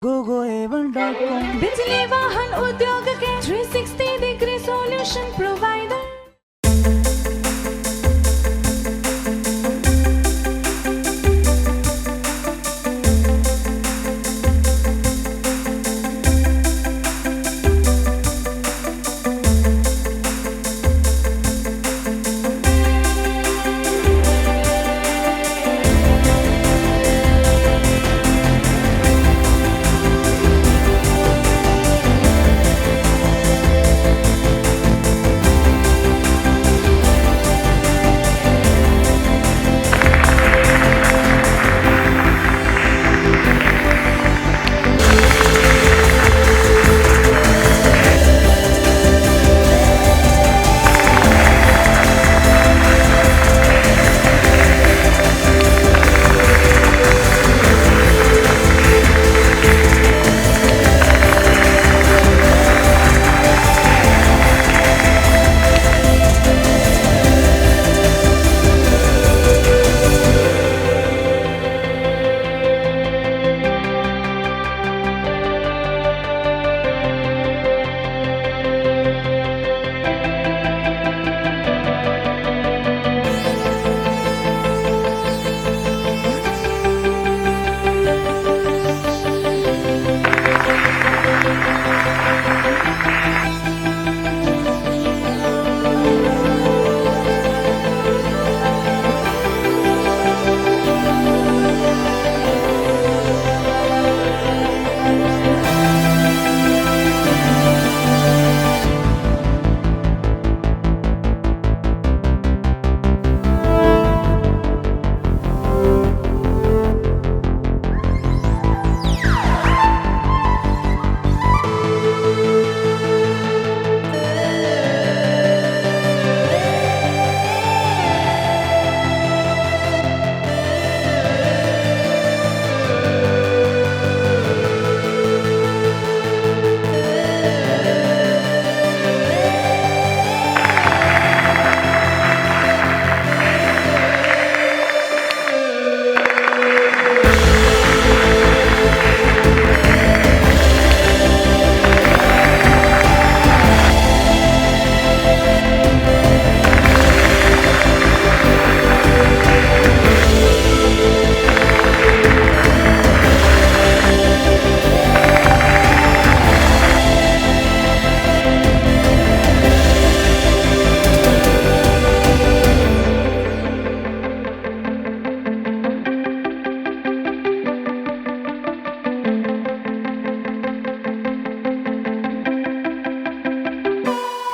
gogoevan.com बिजली वाहन उद्योग के 360 डिग्री सॉल्यूशन प्रोवाइडर।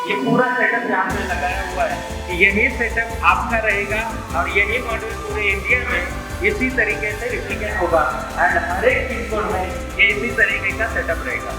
ये पूरा सेटअप यहाँ पे लगाया हुआ है। यही सेटअप आपका रहेगा और यही मॉडल पूरे इंडिया में इसी तरीके से रिप्लिकेट होगा एंड हर एक पिन कोड में ये इसी तरीके का सेटअप रहेगा।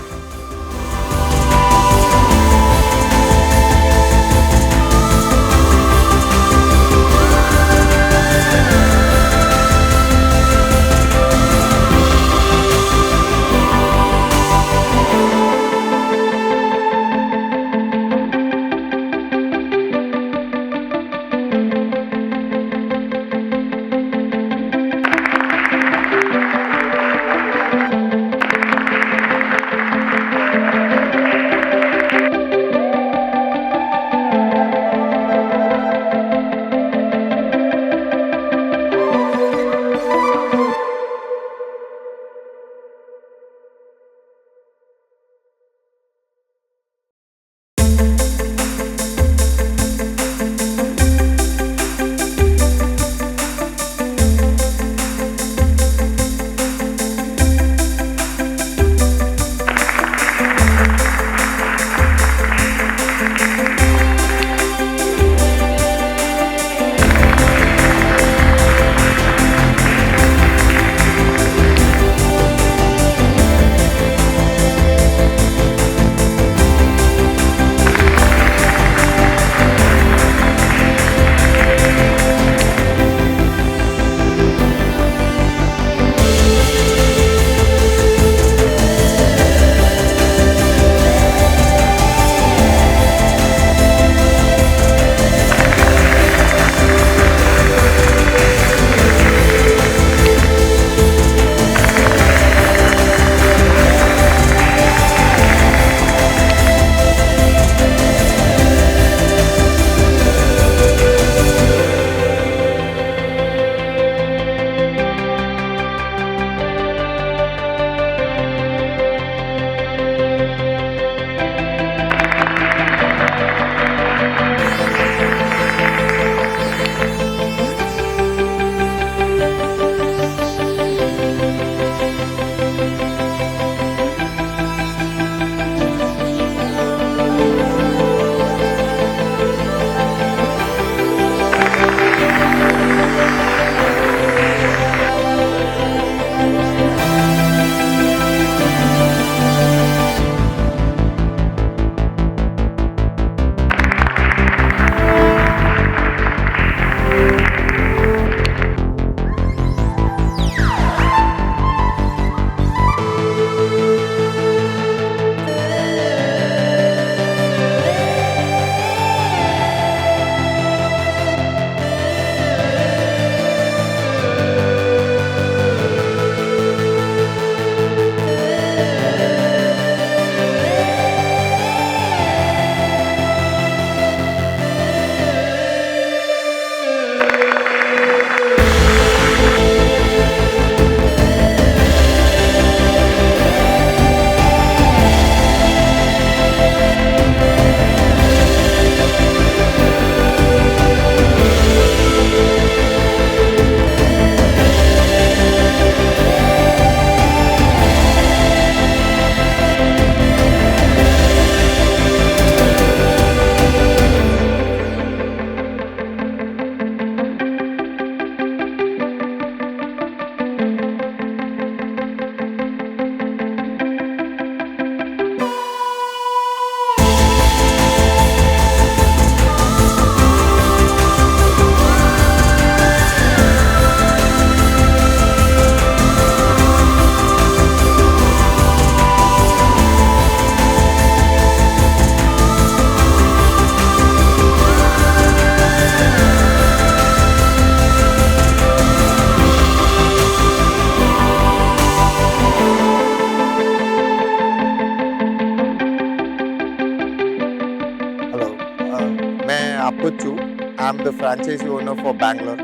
I am the franchisee owner for Bangalore.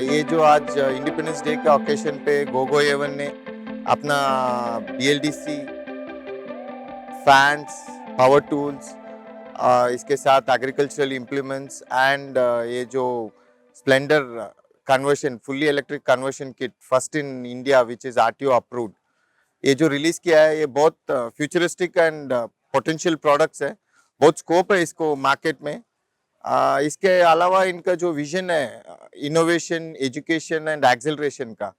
ये जो आज इंडिपेंडेंस डे के ओकेशन पे गोगो एवन ने अपना BLDC फैंस, पावर टूल्स, इसके साथ एग्रीकल्चरल इम्प्लीमेंट्स एंड ये जो Splendor conversion fully electric conversion kit first in India which is RTO approved, ये जो रिलीज किया है ये बहुत फ्यूचरिस्टिक एंड पोटेंशियल प्रोडक्ट्स है, बहुत स्कोप है इसको मार्केट में। इसके अलावा इनका जो विजन है इनोवेशन, एजुकेशन एंड एक्सेलरेशन का,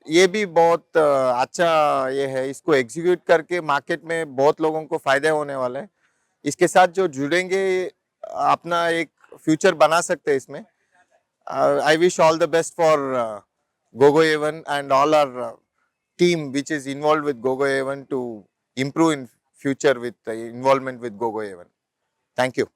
ये भी बहुत अच्छा ये है। इसको एग्जीक्यूट करके मार्केट में बहुत लोगों को फायदे होने वाला है। इसके साथ जो जुड़ेंगे अपना एक फ्यूचर बना सकते हैं इसमें। I wish all the best for Gogo Avon and all our team which is involved with Gogo A1 to improve in future with involvement with Gogo A1. Thank you.